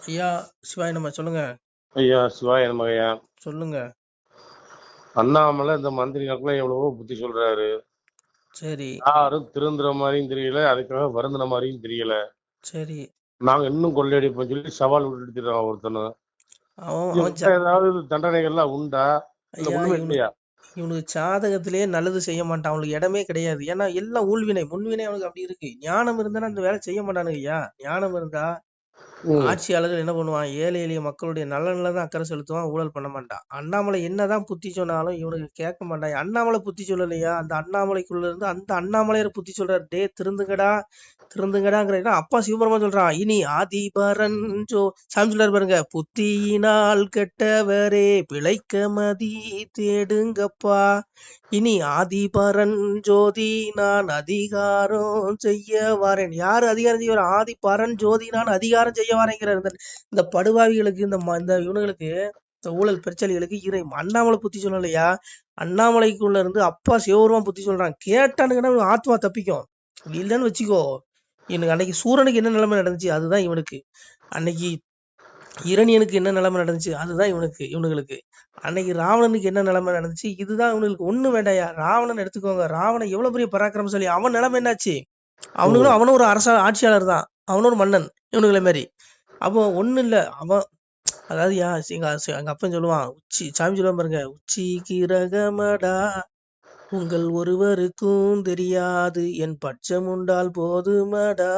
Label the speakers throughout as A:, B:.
A: ஐயா சிவாய் நம்ம சொல்லுங்க.
B: ஐயா சிவாய நமகையா.
A: சொல்லுங்க.
B: அண்ணாமலை இந்த மந்திரிகளுக்குலாம் எவ்வளவோ புத்தி சொல்றாரு.
A: சரி.
B: யாரும் திருந்துற மாதிரியும் தெரியல, அதுக்காக வருந்தின மாதிரியும் தெரியல.
A: சரி.
B: நாங்க இன்னும் கொள்ளையடிப்போம் சொல்லி சவால் விட்டுட்டு ஒருத்தனை.
A: அவன் அவன்
B: இவங்க ஏதாவது தண்டனைகள்லாம் உண்டா இல்ல
A: ஐயா
B: ஒண்ணுமே இல்லையா?
A: இவனுக்கு ஜாதகத்திலேயே நல்லது செய்ய மாட்டான். அவனுக்கு இடமே கிடையாது. ஏன்னா எல்லாம் ஊழ்வினை முன்வினை அவனுக்கு அப்படி இருக்கு. ஞானம் இருந்தானா அந்த வேலை செய்ய மாட்டானுங்க ஐயா. ஞானம் இருந்தா
B: ம்.
A: ஆட்சியாளர்கள் என்ன பண்ணுவான்? ஏழை எளிய மக்களுடைய நலன்ல தான் அக்கறை செலுத்துவான். ஊழல் பண்ண மாட்டான். அண்ணாமலை என்னதான் புத்தி சொன்னாலும் இவனுக்கு கேட்க மாட்டான். அண்ணாமலை புத்தி சொல்லலையா? அந்த அண்ணாமலைக்குள்ள இருந்து அந்த அண்ணாமலையர் புத்தி சொல்றாரு. டே திருந்துங்கடா, திருந்துங்கடாங்கிற அப்பா சிவபெருமான் சொல்றான். இனி ஆதிபரன் சாமி சொல்றாரு பாருங்க. புத்தியினால் கெட்டவரே பிழைக்க மதி தேடுங்கப்பா. இனி ஆதிபரன் ஜோதி நான் அதிகாரம் செய்ய வரேன். யாரு அதிகாரம் செய்ய வரேன்? ஆதிபரன் ஜோதி நான் அதிகாரம் செய்ய வரேங்கிறார். இந்த படுபாவிகளுக்கு இந்த இவனுங்களுக்கு இந்த ஊழல் பிரச்சனைகளுக்கு அண்ணாமலை புத்தி சொல்லலையா? அண்ணாமலைக்குள்ள இருந்து அப்பா சிவபெருமான் புத்தி சொல்றான். கேட்டானுங்கன்னா ஆத்மா தப்பிக்கும். இல்லைன்னு வச்சுக்கோ. இவனுக்கு அன்னைக்கு சூரனுக்கு என்ன நிலைமை நடந்துச்சு அதுதான் இவனுக்கு. அன்னைக்கு இரணியனுக்கு என்ன நிலைமை நடந்துச்சு அதுதான் இவனுங்களுக்கு. அன்னைக்கு ராவணனுக்கு என்ன நிலைமை நடந்துச்சு இதுதான் இவனுக்கு. ஒண்ணு வேண்டாயா. ராவணன் எடுத்துக்கோங்க. ராவணன் எவ்வளவு பெரிய பராக்கிரமசாலி. அவன் நிலைமை என்னாச்சு? அவனும் ஒரு ஆட்சியாளர் தான். அவனும் ஒரு மன்னன் இவனுங்களை மாதிரி. அப்போ ஒண்ணு இல்ல. அவன் அதாவது எங்க அப்பன் சொல்லுவான். சாமி சொல்லுவான் பாருங்க. உச்சிக்கு ரகமடா உங்கள் ஒருவருக்கும் தெரியாது என் பட்சம் உண்டால் போதுமடா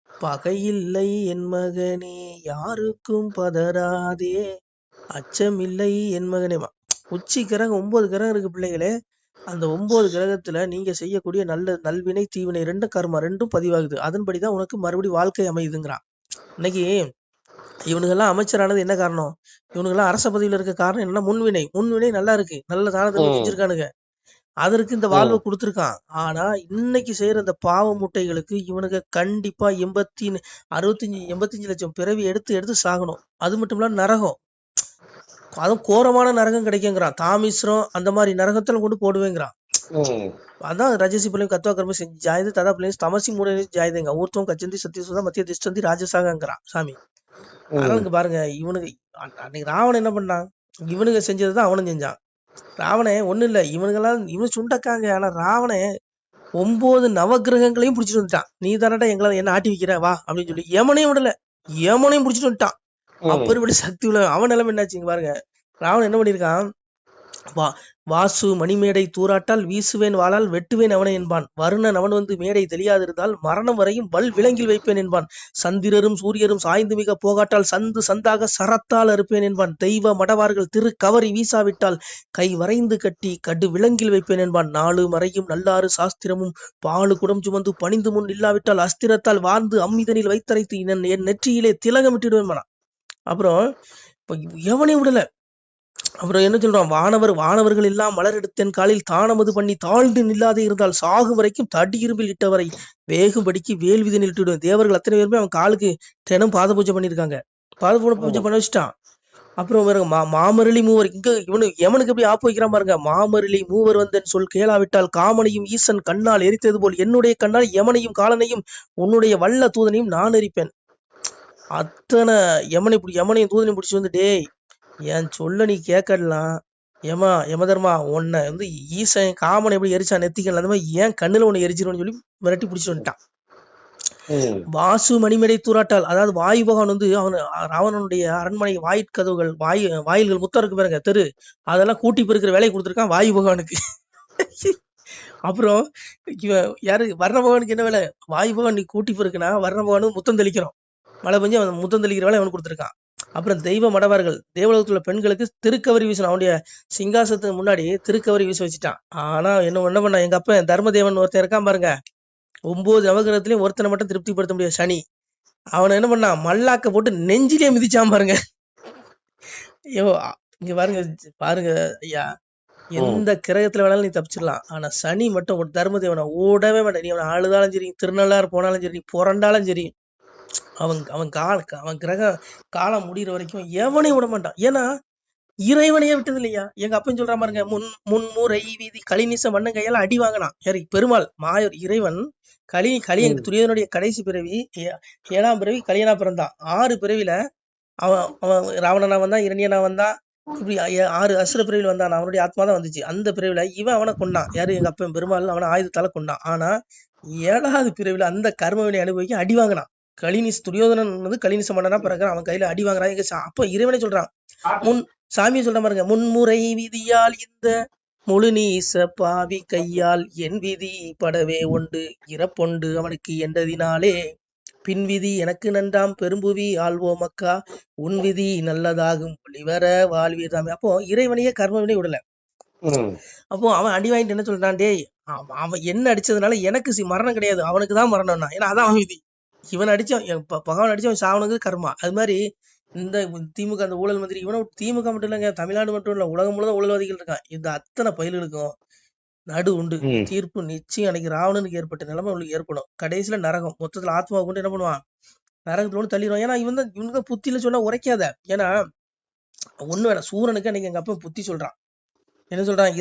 A: பகையில்லை என் மகனே யாருக்கும் பதறாதே அச்சமில்லை என் மகனே. உச்சி கிரகம் 9 கிரகம் இருக்கு பிள்ளைகளே. அந்த 9 கிரகத்துல நீங்க செய்யக்கூடிய நல்வினை தீவினை ரெண்டும் பதிவாகுது. அதன்படிதான் உனக்கு மறுபடியும் வாழ்க்கை அமையுதுங்கிறான். இன்னைக்கு இவனுங்கெல்லாம் அமைச்சரானது என்ன காரணம்? இவனுங்கெல்லாம் அரச பதவியில இருக்க காரணம் என்னன்னா முன்வினை நல்லா இருக்கு. நல்ல தானதம் செஞ்சிருக்கானுங்க. அதற்கு இந்த வாழ்வை கொடுத்துருக்கான். ஆனா இன்னைக்கு செய்யற இந்த பாவ முட்டைகளுக்கு இவனுக்கு கண்டிப்பா 85 லட்சம் பிறவி எடுத்து சாகணும். அது மட்டும் இல்ல நரகம். அதுவும் கோரமான நரகம் கிடைக்குங்கிறான். தாமிஸ்ரம் அந்த மாதிரி நரகத்துல கொண்டு போடுவேங்கிறான். அதான் ரஜசி பிள்ளையும் கத்வா கர்ம செஞ்சு ஜாயுது ததா பிள்ளையும் தமசி மூட ஜாயுதுங்க ஊர்த்தம் கச்சந்தி சத்தியசுதா மத்திய திஷ்டந்தி ராஜசாகங்கிறான் சாமி. அதனால இங்க பாருங்க. இவனுக்கு அன்னைக்கு ராவணன் என்ன பண்ணான்? இவனுங்க செஞ்சதுதான் அவனும் செஞ்சான். ராவணே ஒண்ணு இல்ல. இவனு சுண்டக்காங்க. ஆனா ராவணே 9 நவகிரகங்களையும் பிடிச்சிட்டு வந்துட்டான். நீ தானடா எங்களை என்ன ஆட்டி வைக்கிற வா அப்படின்னு சொல்லி யமனையும் விடல. யமனையும் பிடிச்சிட்டு வந்துட்டான். அப்படி சக்தி உள்ள அவன் நிலைமை என்னாச்சுங்க பாருங்க. ராவணன் என்ன பண்ணிருக்கான்? வாசு மணிமேடை தூராட்டால் வீசுவேன் வாளால் வெட்டுவேன் அவனை என்பான். வருணன் அவன் வந்து மேடை தெரியாதிருந்தால் மரணம் வரையும் வல் விலங்கில் வைப்பேன் என்பான். சந்திரரும் சூரியரும் சாய்ந்து மிக போகாட்டால் சந்தாக சரத்தால் அறுப்பேன் என்பான். தெய்வ மடவார்கள் திரு கவரி வீசாவிட்டால் கை வரைந்து கட்டி கடு விலங்கில் வைப்பேன் என்பான். 4 மறையும் நல்லாறு சாஸ்திரமும் பாலு குடம் சுமந்து பணிந்து முன் இல்லாவிட்டால் அஸ்திரத்தால் வாழ்ந்து அம்மிதனில் வைத்தரைத்து என் நெற்றியிலே திலகமிட்டிடுவேன். அப்புறம் எவனையும் விடல. அப்புறம் என்ன சொல்றான்? வானவர்கள் எல்லாம் மலர் எடுத்தேன் காலில் தானமது பண்ணி தாழ்ந்து நில்லாதே இருந்தால் சாகும் வரைக்கும் தடி இரும்பில் இட்டவரை வேகும்படிக்கு வேல்விதை நிட்டுடுவேன். தேவர்கள் அத்தனை பேருமே அவன் காலுக்கு தினம் பாத பூஜை பண்ணிருக்காங்க. பாத பூஜை பண்ண வச்சுட்டான். அப்புறம் பாருங்க மாமரளி மூவர். இங்க எவனுக்கு எப்படி ஆப்பு வைக்கிறான் பாருங்க. மாமரளி மூவர் வந்தன் சொல் கேளாவிட்டால் காமனையும் ஈசன் கண்ணால் எரித்தது போல் என்னுடைய கண்ணால் யமனையும் காலனையும் உன்னுடைய வல்ல தூதனையும் நான் எரிப்பேன். அத்தனை யமனையும் தூதனையும் பிடிச்சி வந்து டேய் என் சொல்ல நீ கேட்கலாம். யமதர்மா உன்னை வந்து ஈசன் காமனை எப்படி எரிச்சா நெத்திக்கல அந்த மாதிரி ஏன் கண்ணுல உன்னை எரிச்சிருன்னு சொல்லி மிரட்டி பிடிச்சிட்டு வந்துட்டான். வாசு மணிமேடை தூராட்டால் அதாவது வாயு பகவான் வந்து ராவணனுடைய அரண்மனை வாயிற்கதவுகள் வாயில்கள் முத்தம் இருக்கு பாருங்க தெரு அதெல்லாம் கூட்டி பெருக்கிற வேலையை கொடுத்துருக்கான் வாயு பகவானுக்கு. அப்புறம் யாரு வர்ண பகவானுக்கு என்ன வேலை? வாயு பகவான் நீ கூட்டி பெருக்குனா வர்ண பகவானு முத்தம் தெளிக்கிறோம். மழை பெஞ்சு அவன் முத்தம் தெளிக்கிற வேலை அவனுக்கு கொடுத்துருக்கான். அப்புறம் தெய்வ மடவார்கள் தேவலோகத்துல பெண்களுக்கு திருக்கவரி வீசணும். அவனுடைய சிங்காசத்துக்கு முன்னாடி திருக்கவரி வீச வச்சுட்டான். ஆனா என்ன பண்ண எங்க அப்ப தர்மதேவன் ஒருத்தன் இருக்கான் பாருங்க. 9 நவகிரகத்திலயும் ஒருத்தனை மட்டும் திருப்திப்படுத்த முடியாது சனி. அவனை என்ன பண்ணான்? மல்லாக்க போட்டு நெஞ்சிலே மிதிச்சான் பாருங்க. ஐயோ இங்க பாருங்க ஐயா. எந்த கிரகத்துல வேணாலும் நீ தப்பிச்சிடலாம். ஆனா சனி மட்டும் ஒரு தர்மதேவனை ஓடவே மாட்டேன். நீ அவனை அழுதாலும் சரி திருநள்ளாறு போனாலும் சரி புரண்டாலும் சரி அவன் கிரக காலம் முடிகிற வரைக்கும் எவனையும் விட மாட்டான். ஏன்னா இறைவனையே விட்டது இல்லையா? எங்க அப்பன் சொல்ற பாருங்க. முன்முறை வீதி கலிநிச மண்ணன் கையால அடி வாங்கினான். சரி பெருமாள் மாயூர் இறைவன் துரியனுடைய கடைசி பிறவி 7ஆம் பிறவி கலியனா பிறந்தான். 6 பிறவில அவன் அவன் ராவணனா வந்தான், இரணியனா வந்தான், இப்படி 6 அசுர பிரிவில் வந்தான். அவனுடைய ஆத்மா தான் வந்துச்சு. அந்த பிரிவுல இவன் அவனை கொண்டான். யாரு? எங்க அப்பன் பெருமாள் அவனை ஆயுதத்தால கொண்டான். ஆனா 7வது பிரிவுல அந்த கர்மவினை அனுபவிக்க அடி வாங்கினான். துரியோதனன் வந்து கலினிச மன்னனா பிறகுறான். அவன் கையில அடி வாங்குறான். அப்ப இறைவனே சொல்றான், முன் சாமியை சொல்ற பாருங்க, முன்முறை விதியால் இந்த முழு நீச பாவி கையால் என் விதி படவே உண்டு இறப்பொண்டு அவனுக்கு என்றதினாலே பின்விதி எனக்கு நன்றாம் பெரும்புவி ஆள்வோம் மக்கா உன் விதி நல்லதாகும் ஒளிவர வாழ்வீர்தாமே. அப்போ இறைவனையே கர்மவினை விடல. அப்போ அவன் அடி வாங்கிட்டு என்ன சொல்றான், டேய் அவன் என்ன அடிச்சதுனால எனக்கு மரணம் கிடையாது, அவனுக்கு தான் மரணம்னா. ஏன்னா அதான் அவன் விதி. இவன் அடிச்சான், பகவான் அடிச்சவன் சாவனுக்கு கர்மா. அது மாதிரி இந்த திமுக அந்த ஊழல் மந்திரி இவனை திமுக மட்டும் இல்லைங்க, தமிழ்நாடு மட்டும் இல்ல, உலகம் முழுவதும் ஊழல்வாதிகள் இருக்கான். இந்த அத்தனை பயிர்களுக்கும் நடு உண்டு. தீர்ப்பு நிச்சயம். அன்னைக்கு ராவணனுக்கு ஏற்பட்ட நிலைமை அவளுக்கு ஏற்படும். கடைசியில நரகம். மொத்தத்துல ஆத்மாவை கொண்டு என்ன பண்ணுவான், நரகத்துல ஒன்று தள்ளிடுவான். ஏன்னா இவனுக்கு புத்தியில சொன்னா உரைக்காத. ஏன்னா ஒண்ணு வேணாம், சூரனுக்கு அன்னைக்கு எங்க அப்பா புத்தி சொல்றான். என்ன சொல்றான்,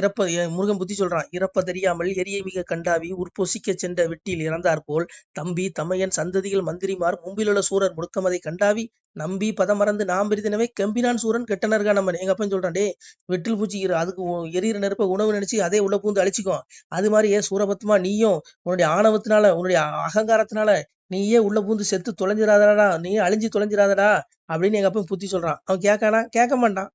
A: முருகன் புத்தி சொல்றான், இறப்ப தெரியாமல் எரிய மிக கண்டாவி உற்பொசிக்க சென்ற வெட்டியில் இறந்தார் போல் தம்பி தமையன் சந்ததிகள் மந்திரிமார் மும்பிலுள்ள சூரர் முடுக்கமதை கண்டாவி நம்பி பதமறந்து நாம் பிரித்தினவே கெம்பினான் சூரன் கெட்டனர்கா நம்ம. எங்க அப்பன் சொல்றான், டே வெட்டில் பூச்சி அதுக்கு எரியிற நெருப்ப உணவு நினைச்சு அதே உள்ள பூந்து அழிச்சுக்கோ. அது மாதிரி சூரபத்மா நீயும் உன்னுடைய ஆணவத்தினால உன்னுடைய அகங்காரத்தினால நீயே உள்ள பூந்து செத்து தொலைஞ்சிராதடா, நீயே அழிஞ்சு தொலைஞ்சிராதடா அப்படின்னு எங்க அப்பன் புத்தி சொல்றான். அவன் கேட்கானா? கேட்க மாட்டான்.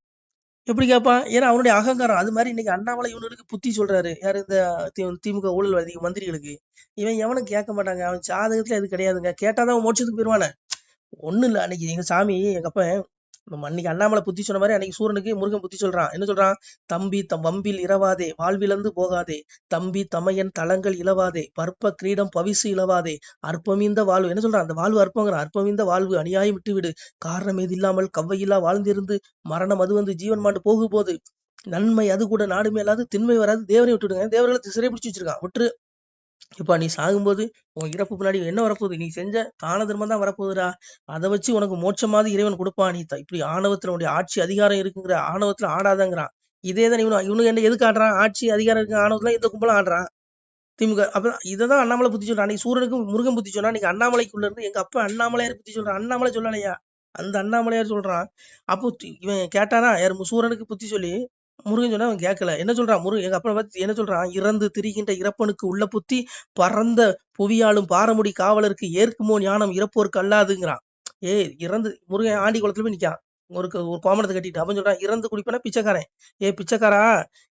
A: எப்படி கேட்பான்? ஏன்னா அவனுடைய அகங்காரம். அது மாதிரி இன்னைக்கு அண்ணாமலை இவனுக்கு புத்தி சொல்றாரு. யாரு? இந்த திமுக ஊழல்வாதி மந்திரிகளுக்கு. இவன் எவனும் கேட்க மாட்டாங்க. அவன் சாதகத்துல அது கிடையாதுங்க. கேட்டாதான் அவன் மோட்சத்துக்கு போயிருவானே. ஒண்ணு இல்ல, அன்னைக்கு எங்க சாமி எங்க அப்ப அன்னைக்கு அண்ணாமலை புத்தி சொன்ன மாதிரி அன்னைக்கு சூரனுக்கு முருகன் புத்தி சொல்றான். என்ன சொல்றான், தம்பி வம்பில் இரவாதே வாழ்விழந்து போகாதே தம்பி தமையன் தளங்கள் இழவாதே பற்ப கிரீடம் பவிசு இழவாதே அற்பமீந்த வாழ்வு. என்ன சொல்றான், அந்த வாழ்வு அற்பங்கிறான். அற்பமீந்த வாழ்வு அநியாயம் விட்டு விடு, காரணம் ஏது இல்லாமல் கவ்வையில்லா வாழ்ந்திருந்து மரணம் அது வந்து ஜீவன் மாண்டு போகு போது நன்மை அது கூட நாடு மேலாது திண்மை வராது தேவரை விட்டுடுங்க. தேவர்களை சிறை பிடிச்சு வச்சிருக்கான், விட்டுரு. இப்ப நீ சாகும்போது உன் இறப்பு பின்னாடி என்ன வரப்போகுது, நீ செஞ்ச தான தர்மம் தான் வரப்போகுதுடா. அதை வச்சு உனக்கு மோட்சமாவது இறைவன் கொடுப்பான். நீ இப்படி ஆணவத்துல உடைய ஆட்சி அதிகாரம் இருக்குங்கிற ஆணவத்துல ஆடாதங்கிறான். இதேதான் இவனுக்கு என்ன எதுக்கு ஆடுறான், ஆட்சி அதிகாரம் இருக்கு ஆணவத்துல இந்த கும்பலம் ஆடுறான் திமுக. அப்ப இதான் அண்ணாமலை புத்தி சொல்றான். அன்னைக்கு சூரனுக்கு முருகன் புத்தி சொன்னா, இன்னைக்கு அண்ணாமலைக்குள்ள இருந்து எங்க அப்பா அண்ணாமலையார் புத்தி சொல்றான். அண்ணாமலை சொல்லலையா, அந்த அண்ணாமலையார் சொல்றான். அப்போ இவன் கேட்டானா, யார்? சூரனுக்கு புத்தி சொல்லி முருகன் சொன்னா அவன் கேட்கல. என்ன சொல்றான் முருகன், எங்க அப்பா பார்த்து என்ன சொல்றான், இறந்து திரிகின்ற இறப்பனுக்கு உள்ள புத்தி பறந்த புவியாளும் பாரமுடி காவலருக்கு ஏற்குமோ ஞானம் இறப்போருக்கு அல்லாதுங்கிறான். இறந்து முருகன் ஆண்டி குளத்துல போய் நிக்கான், ஒரு கோமணத்தை கட்டிட்டு. அப்ப சொல்றான், இறந்து குடிப்பனா பிச்சைக்காரன். பிச்சைக்காரா,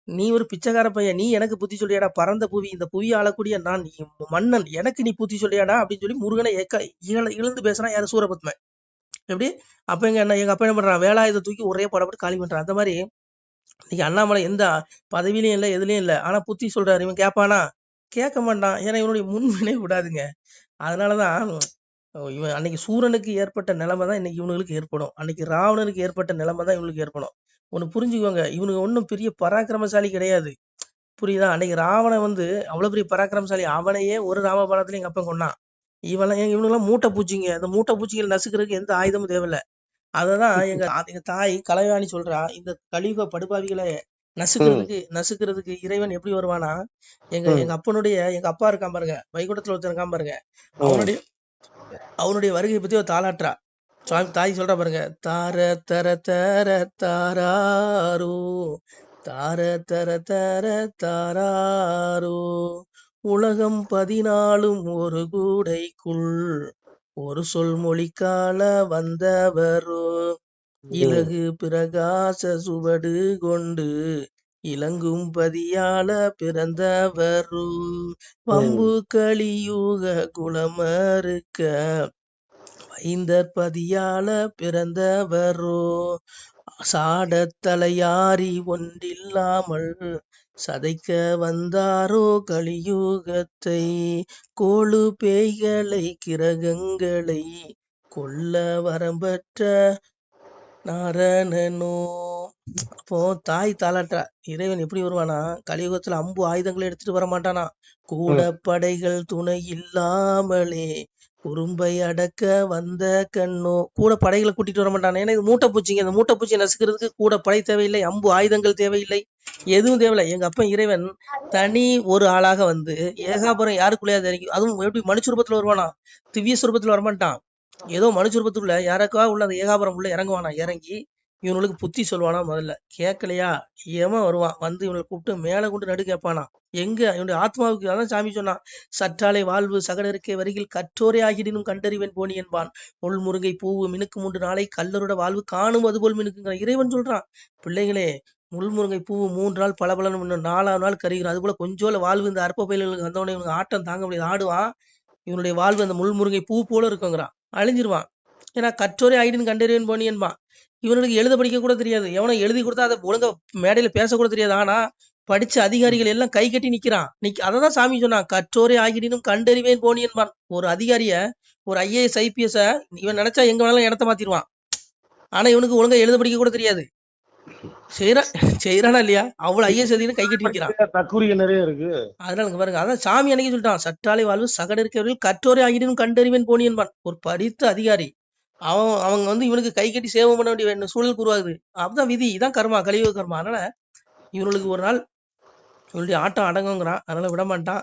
A: நீ ஒரு பிச்சைக்கார பையன், நீ எனக்கு புத்தி சொல்லியாடா? பறந்த புவி, இந்த புவி ஆளக்கூடிய நான் மன்னன், எனக்கு நீ புத்தி சொல்லியாடா அப்படின்னு சொல்லி முருகனை இழந்து பேசுறான். யாரு? சூரபத்மன். எப்படி? அப்ப எங்க அப்பா என்ன பண்றான், வேலாயுதத்தை தூக்கி ஒரே படப்பட்டு காலி பண்றான். அந்த மாதிரி இன்னைக்கு அண்ணாமலை எந்த பதவியிலையும் இல்லை, எதுலயும் இல்லை. ஆனா புத்தி சொல்றாரு. இவன் கேட்பானா? கேட்க மாட்டான். ஏன்னா இவனுடைய முன்வினை விடாதுங்க. அதனாலதான் இவன் அன்னைக்கு சூரனுக்கு ஏற்பட்ட நிலைமை தான் இன்னைக்கு இவனுக்கு ஏற்படும். அன்னைக்கு ராவணனுக்கு ஏற்பட்ட நிலைமை தான் இவனுக்கு ஏற்படும். ஒண்ணு புரிஞ்சுக்குவாங்க, இவனுக்கு ஒன்னும் பெரிய பராக்கிரமசாலி கிடையாது. புரியுதா? அன்னைக்கு ராவணன் வந்து அவ்வளவு பெரிய பராக்கிரமசாலி. அவனையே ஒரு ராமபாணத்துல எங்க அப்பன் கொண்டான். இவனுக்கு மூட்டை பூச்சிங்க. இந்த மூட்டை பூச்சிகள் நசுக்கிறதுக்கு எந்த ஆயுதமும் தேவையில்லை. அததான் எங்க தாய் கலைவாணி சொல்றா, இந்த கலியுக படுபாவிகளை நசுக்கிறதுக்கு இறைவன் எப்படி வருவானா, எங்க அப்பா இருக்கான் பாருங்க, வைகுண்டத்துல ஒருத்தர் இருக்கான் பாருங்க, அவனுடைய வருகையை பத்தி ஒரு தாளாட்டுறா. தாய் சொல்றா பாருங்க, தார தர தர தாராரோ தார தர தர தாராரோ உலகம் 14 ஒரு கூடைக்குள் ஒரு சொல் மொழிக்கால வந்தவரோ இலகு பிரகாச சுவடு கொண்டு இலங்கும் பதியால பிறந்தவரோ வம்பு கலியுக குலமறுக்க வைந்தற் பதியால பிறந்தவரோ சாடத்தலையாரி ஒன்றில்லாமல் சதைக்க வந்தாரோ கலியுகத்தை கோளு பேய்களை கிரகங்களை கொல்ல வரம்பற்ற நாரணனோ. அப்போ தாய் தாளாட்டா, இறைவன் எப்படி வருவானா, கலியுகத்துல அம்பு ஆயுதங்களை எடுத்துட்டு வர மாட்டானா, கூட படைகள் துணை இல்லாமலே குறும்பை அடக்க வந்த கண்ணோ. கூட படைகளை கூட்டிட்டு வர மாட்டானா. ஏன்னா இது மூட்டை பூச்சிங்க. இந்த மூட்டை பூச்சியை நசுக்கிறதுக்கு கூட படை தேவையில்லை, அம்பு ஆயுதங்கள் தேவையில்லை, எதுவும் தேவையில்லை. எங்க அப்பா இறைவன் தனி ஒரு ஆளாக வந்து ஏகாபுரம் யாருக்குள்ளேயா தெரியும். அதுவும் எப்படி மனுஷ ரூபத்துல வருவானா, திவ்ய சுரூபத்துல வரமாட்டான். ஏதோ மனுஷரூபத்துக்குள்ள யாருக்கா உள்ள அந்த ஏகாபுரம் உள்ள இறங்குவானா, இறங்கி இவனுக்கு புத்தி சொல்லுவானா. முதல்ல கேட்கலையா, எவன் வருவான் வந்து இவனை கூப்பிட்டு மேல கொண்டு நடு கேட்பானா. எங்க இவனுடைய ஆத்மாவுக்கு அதான் சாமி சொன்னான், சற்றாலை வாழ்வு சகடருக்கே வரிகில் கற்றோரே ஆகிடினும் கண்டறிவன் போனி என்பான். முள் முருங்கை பூவு மினுக்கு 3 நாளை கல்லரோட வாழ்வு காணும் அதுபோல் மினுக்குங்கிற இறைவன் சொல்றான். பிள்ளைகளே, முள் முருங்கை பூவு 3 நாள் பளபளன்னு இன்னும் 4ஆவது நாள் கருகிறோம். அது போல கொஞ்சோல வாழ்வு இந்த அற்ப பயில்களுக்கு வந்தவனே இவனுக்கு ஆட்டம் தாங்க முடியாது, ஆடுவான். இவனுடைய வாழ்வு அந்த முள் முருங்கை பூ போல இருக்குங்கிறான், அழிஞ்சிருவான். ஏன்னா கற்றோரே ஆயிடுன்னு கண்டறிவன் போனி என்பான். இவனுக்கு எழுத படிக்க கூட தெரியாது, எவனை எழுதி கொடுத்தா அதை ஒழுங்கா மேடையில பேசக்கூட தெரியாது. ஆனா படிச்ச அதிகாரிகள் எல்லாம் கை கட்டி நிக்கிறான். அததான் சாமி சொன்னான், கற்றோரே ஆகிடினும் கண்டறிவேன் போனி என்பான். ஒரு அதிகாரிய, ஒரு IAS IPS இவன் நினைச்சா எங்க வேணாலும் இடத்த மாத்திடுவான். ஆனா இவனுக்கு ஒழுங்கா எழுத படிக்க கூட தெரியாது. செய்யறானா இல்லையா? அவ்வளவு IAS அதிகாரி கை கட்டி நிக்கிறான்.
B: தற்குறிகள் நிறைய இருக்கு.
A: அதனால இங்க பாருங்க, அதான் சாமி அன்னைக்கு சொல்லிட்டான், சற்றாலை வாழ்வு சகட இருக்கிறவர்கள் கற்றோரே ஆகிடினும் கண்டறிவேன் போனி என்பான். ஒரு படித்த அதிகாரி அவங்க வந்து இவனுக்கு கை கட்டி சேவை பண்ண வேண்டிய சூழல் உருவாகுது. அப்பதான் விதி, இதான் கர்மா, கலியுக கர்மா. அதனால இவனுக்கு ஒரு நாள் இவனுடைய ஆட்டம் அடங்குங்கிறான், அதனால விட மாட்டான்.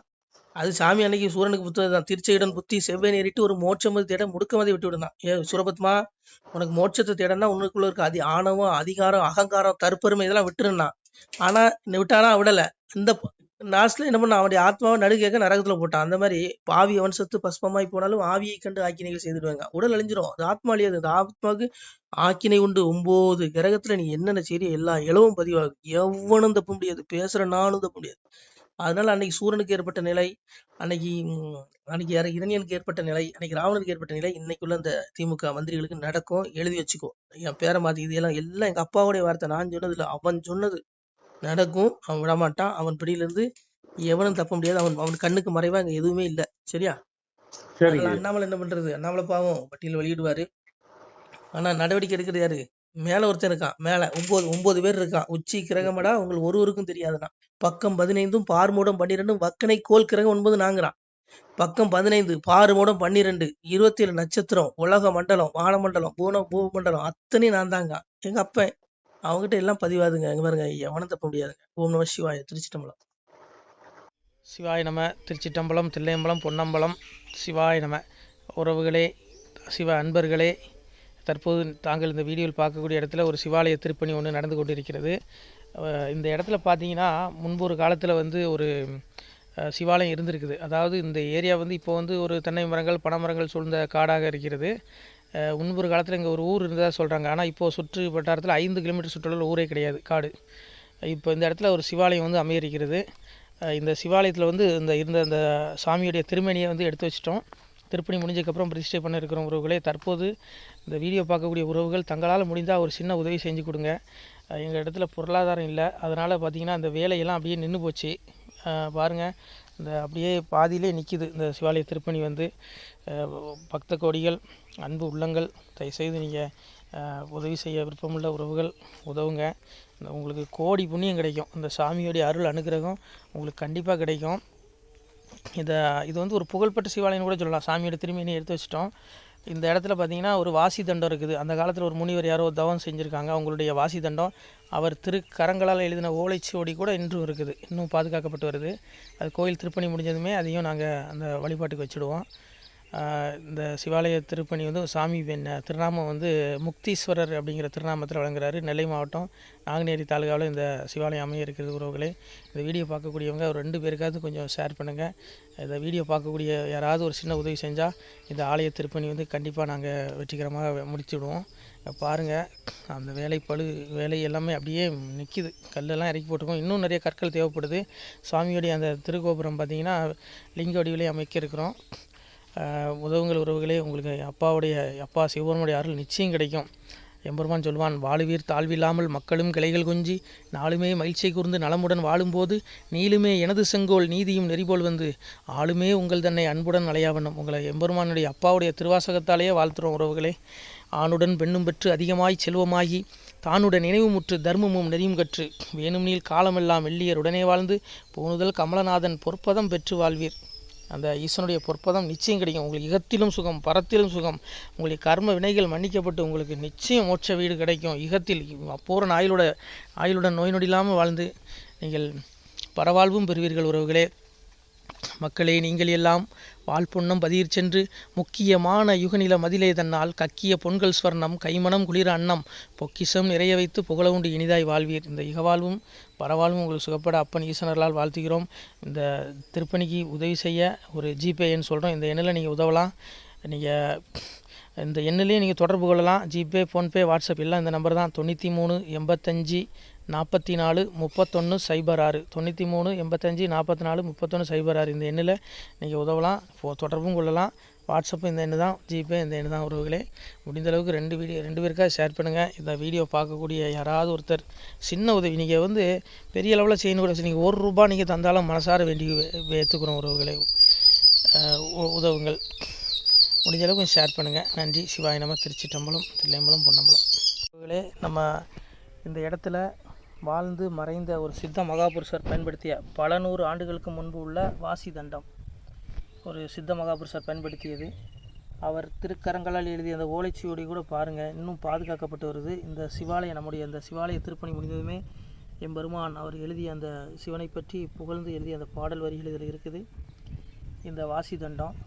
A: அது சாமி அன்னைக்கு சூரனுக்கு புத்தகம் தான், திருச்செயிடன் புத்தி செவ்வை நேரிட்டு ஒரு மோட்சமது தேட முடுக்கமதை விட்டு விடுந்தான். சூரபத்மா, உனக்கு மோட்சத்தை தேடனா உனக்குள்ள இருக்க ஆணவம், அதிகாரம், அகங்காரம், தற்பெருமை இதெல்லாம் விட்டுருந்தான். ஆனா விட்டானா விடல. இந்த லாஸ்ட்ல என்ன பண்ண, அவனுடைய ஆத்மாவை நடுக்க நரகத்துல போட்டான். அந்த மாதிரி பாவி வம்சத்து பஸ்பமாய் போனாலும் ஆவியை கண்டு ஆக்கினைகள் செய்துடுவாங்க. உடல் அழிஞ்சிரும், அது ஆத்மா அழியாது. அந்த ஆத்மாவுக்கு ஆக்கினை உண்டு. 9 கிரகத்துல நீ என்னென்ன செய்ய எல்லா இளவும் பதிவாகும். எவனும் தப்ப முடியாது, பேசுற நானும் தப்ப முடியாது. அதனால அன்னைக்கு சூரனுக்கு ஏற்பட்ட நிலை, அன்னைக்கு அன்னைக்கு யாரு இரணியனுக்கு ஏற்பட்ட நிலை, அன்னைக்கு ராவணனுக்கு ஏற்பட்ட நிலை இன்னைக்குள்ள இந்த திமுக மந்திரிகளுக்கு நடக்கும். எழுதி வச்சுக்கோ. என் பேரை மாத்தி இது எல்லாம் எங்க அப்பாவுடைய வார்த்தை, நான் சொன்னது இல்லை, அவன் சொன்னது நடக்கும். அவன் விடமாட்டான். அவன் பிடியிலிருந்து எவனும் தப்ப முடியாது. அவன் கண்ணுக்கு மறைவா அங்க எதுவுமே இல்லை. சரியா? அதனால அண்ணாமலை என்ன பண்றது, அண்ணாமலை பாவம் பட்டியல் வெளியிடுவாரு. ஆனா நடவடிக்கை எடுக்கிறது யாரு? மேல ஒருத்தன் இருக்கான், மேல 9 பேர் இருக்கான். உச்சி கிரகமடா உங்களுக்கு ஒருவருக்கும் தெரியாதுன்னா. பக்கம் 15 பார்மூடம் 12 வக்கனை கோல் கிரகம் 9 நாங்கிறான். பக்கம் 15 பார்மூடம் 12 27 நட்சத்திரம், உலக மண்டலம், வானமண்டலம், பூமண்டலம் அத்தனை நான் தாங்க. எங்க அப்பன் அவங்ககிட்ட எல்லாம் பதிவாதுங்க. எங்க பாருங்க, எவனும் தப்ப முடியாதுங்க. ஓம் நம சிவாய. திருச்சிட்டம்பலம்.
C: சிவாய நம. திருச்சிட்டம்பலம், தில்லையம்பலம், பொன்னம்பலம். சிவாய நம. உறவுகளே, சிவ அன்பர்களே, தற்போது தாங்கள் இந்த வீடியோவில் பார்க்கக்கூடிய இடத்துல ஒரு சிவாலய திருப்பணி ஒன்று நடந்து கொண்டிருக்கிறது. இந்த இடத்துல பார்த்தீங்கன்னா முன்பு ஒரு காலத்தில் வந்து ஒரு சிவாலயம் இருந்திருக்குது. அதாவது இந்த ஏரியா வந்து இப்போ வந்து ஒரு தென்னை மரங்கள், பனைமரங்கள் சூழ்ந்த காடாக இருக்கிறது. முன்பொரு காலத்தில் இங்கே ஒரு ஊர் இருந்ததாக சொல்கிறாங்க. ஆனால் இப்போது சுற்று வட்டாரத்தில் 5 கிலோமீட்டர் சுற்றுலாவில் ஊரே கிடையாது, காடு. இப்போ இந்த இடத்துல ஒரு சிவாலயம் வந்து அமையிருக்கிறது. இந்த சிவாலயத்தில் வந்து இருந்த அந்த சாமியுடைய திருமேனியை வந்து எடுத்து வச்சிட்டோம். திருப்பணி முடிஞ்சதுக்கப்புறம் பிரதிஷ்டை பண்ண இருக்கிற உறவுகளே, தற்போது இந்த வீடியோ பார்க்கக்கூடிய உறவுகள் தங்களால் முடிந்தால் ஒரு சின்ன உதவி செஞ்சு கொடுங்க. எங்கள் இடத்துல பொருளாதாரம் இல்லை, அதனால் பார்த்திங்கன்னா அந்த வேலையெல்லாம் அப்படியே நின்று போச்சு. பாருங்கள், இந்த அப்படியே பாதியிலே நிற்கிது இந்த சிவாலய திருப்பணி வந்து. பக்த கோடிகள், அன்பு உள்ளங்கள், தயவுசெய்து நீங்கள் உதவி செய்ய விருப்பமுள்ள உறவுகள் உதவுங்க. உங்களுக்கு கோடி புண்ணியம் கிடைக்கும். இந்த சாமியோடைய அருள் அனுகிரகம் உங்களுக்கு கண்டிப்பாக கிடைக்கும். இது வந்து ஒரு புகழ்பெற்ற சிவாலயம்னு கூட சொல்லலாம். சாமியோட திருமேனியை எடுத்து வச்சிட்டோம். இந்த இடத்துல பார்த்திங்கன்னா ஒரு வாசி தண்டம் இருக்குது. அந்த காலத்தில் ஒரு முனிவர் யாரோ தவம் செஞ்சுருக்காங்க. அவங்களுடைய வாசி தண்டம் அவர் திருக்கரங்களால் எழுதின ஓலைச்சுவடி கூட இன்றும் இருக்குது, இன்னும் பாதுகாக்கப்பட்டு வருது. அது கோயில் திருப்பணி முடிஞ்சதுமே அதையும் நாங்கள் அந்த வழிபாட்டுக்கு வச்சுடுவோம். இந்த சிவாலய திருப்பணி வந்து சாமி திருநாமம் வந்து முக்தீஸ்வரர் அப்படிங்கிற திருநாமத்தில் வழங்குறாரு. நெல்லை மாவட்டம் நாங்குநேரி தாலுகாவில் இந்த சிவாலயம் அமைய இருக்கிறது. உறவுகளே, இந்த வீடியோ பார்க்கக்கூடியவங்க ஒரு 2 பேருக்காவது கொஞ்சம் ஷேர் பண்ணுங்கள். இந்த வீடியோ பார்க்கக்கூடிய யாராவது ஒரு சின்ன உதவி செஞ்சால் இந்த ஆலய திருப்பணி வந்து கண்டிப்பாக நாங்கள் வெற்றிகரமாக முடிச்சுடுவோம். பாருங்கள், அந்த வேலை எல்லாமே அப்படியே நிற்கிது. கல்லெல்லாம் இறக்கி போட்டிருக்கோம். இன்னும் நிறைய கற்கள் தேவைப்படுது. சுவாமியோடைய அந்த திருக்கோபுரம் பார்த்திங்கன்னா லிங்க வடிவிலே அமைக்க இருக்கிறோம். உதவுங்கள் உறவுகளே. உங்களுக்கு அப்பா சிவபெருமானுடைய அருள் நிச்சயம் கிடைக்கும். எம்பெருமான் சொல்வான், வாழுவீர் தாழ்வில்லாமல் மக்களும் கிளைகள் கொஞ்சி நாளுமே மகிழ்ச்சியை கூர்ந்து நலமுடன் வாழும்போது நீளுமே எனது செங்கோல் நீதியும் நெறிபோல் வந்து ஆளுமே உங்கள் தன்னை அன்புடன் அலையாவண்ணம். உங்களை எம்பெருமானுடைய அப்பாவுடைய திருவாசகத்தாலேயே வாழ்த்துறோம் உறவுகளே. ஆணுடன் பெண்ணும் பெற்று அதிகமாய் செல்வமாகி தானுடன் நினைவுமுற்று தர்மமும் நெறியும் கற்று வேணும் நீள் காலமெல்லாம் வெள்ளியர் உடனே வாழ்ந்து போனுதல் கமலநாதன் பொற்பதம் பெற்று வாழ்வீர். அந்த ஈசனுடைய பொற்பதம் நிச்சயம் கிடைக்கும். உங்களுக்கு இகத்திலும் சுகம், பரத்திலும் சுகம். உங்களுடைய கர்ம வினைகள் மன்னிக்கப்பட்டு உங்களுக்கு நிச்சயம் மோட்ச வீடு கிடைக்கும். இகத்தில் பூரண ஆயுளுடன் நோய் நொடி இல்லாமல் வாழ்ந்து நீங்கள் பரவாழ்வும் பெறுவீர்கள் உறவுகளே. மக்களே, நீங்கள் எல்லாம் வாழ்பொன்னம் பதியிற் சென்று முக்கியமான யுகநில மதிலே தன்னால் கக்கிய பொன்கள் ஸ்வர்ணம் கைமணம் குளிர அன்னம் பொக்கிஷம் நிறைய வைத்து புகழவுண்டு இனிதாய் வாழ்வீர். இந்த இகவாழ்வும் பரவாழ்வும் உங்களுக்கு சுகப்பட அப்பன் ஈசனர்களால் வாழ்த்துகிறோம். இந்த திருப்பணிக்கு உதவி செய்ய ஒரு ஜிபே எண் சொல்கிறோம். இந்த எண்ணில் நீங்கள் உதவலாம். நீங்கள் இந்த எண்ணிலே நீங்கள் தொடர்பு கொள்ளலாம். ஜிபே, ஃபோன்பே, வாட்ஸ்அப் எல்லாம் இந்த நம்பர் தான். 93 85 44 31 06 93 85 44 31 06 இந்த எண்ணில் நீங்கள் உதவலாம். தொடர்பும் கொள்ளலாம். வாட்ஸ்அப்பு இந்த எண்ணு தான், ஜிபே இந்த எண்ணு தான். உறவுகளே, முடிந்த அளவுக்கு 2 பேருக்காக ஷேர் பண்ணுங்கள். இந்த வீடியோ பார்க்கக்கூடிய யாராவது ஒருத்தர் சின்ன உதவி, நீங்கள் பெரிய அளவில் செய்யணும் கூட, நீங்கள் ₹1 நீங்கள் தந்தாலும் மனசார வேண்டி ஏற்றுக்கிறோம். உறவுகளே, உதவுங்கள். முடிஞ்ச அளவுக்கு ஷேர் பண்ணுங்கள். நன்றி. சிவாய நம. திருச்சிட்டம்பலம், தில்லையம்பலம், பொன்னம்பலம். உறவுகளே, நம்ம இந்த இடத்துல வாழ்ந்து மறைந்த ஒரு சித்த மகாபுருஷர் பயன்படுத்திய பல 100 ஆண்டுகளுக்கு முன்பு உள்ள வாசி தண்டம் ஒரு சித்த மகாபுருஷர் பயன்படுத்தியது. அவர் திருக்கரங்களால் எழுதிய அந்த ஓலைச்சுவடி கூட பாருங்கள், இன்னும் பாதுகாக்கப்பட்டு வருது. இந்த சிவாலயம், நம்முடைய இந்த சிவாலய திருப்பணி முடிந்ததுமே எம்பெருமான் அவர் எழுதிய அந்த சிவனை பற்றி புகழ்ந்து எழுதிய அந்த பாடல் வரிகள் இதில் இருக்குது. இந்த வாசி தண்டம்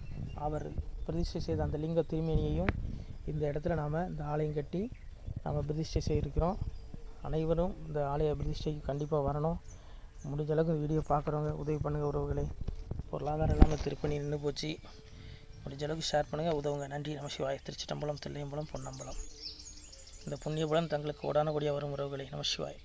C: அவர் பிரதிஷ்டை செய்த அந்த லிங்க திருமேனியையும் இந்த இடத்துல நாம் இந்த ஆலயம் கட்டி நாம் பிரதிஷ்டை செய்திருக்கிறோம். அனைவரும் இந்த ஆலய பிரதிஷ்டைக்கு கண்டிப்பாக வரணும். முடிஞ்ச அளவுக்கு இந்த வீடியோ பார்க்குறவங்க உதவி பண்ணுங்கள். உறவுகளை, பொருளாதாரம் இல்லாமல் திருப்பணி நின்று போச்சு. முடிஞ்ச அளவுக்கு ஷேர் பண்ணுங்கள், உதவுங்க. நன்றி. நம சிவாய. திருச்சிட்டம்பலம், தில்லையம்பலம், பொன்னம்பலம். இந்த புண்ணியபலம் தங்களுக்கு கோடான கோடியாக வரும். உறவுகளை, நம சிவாய.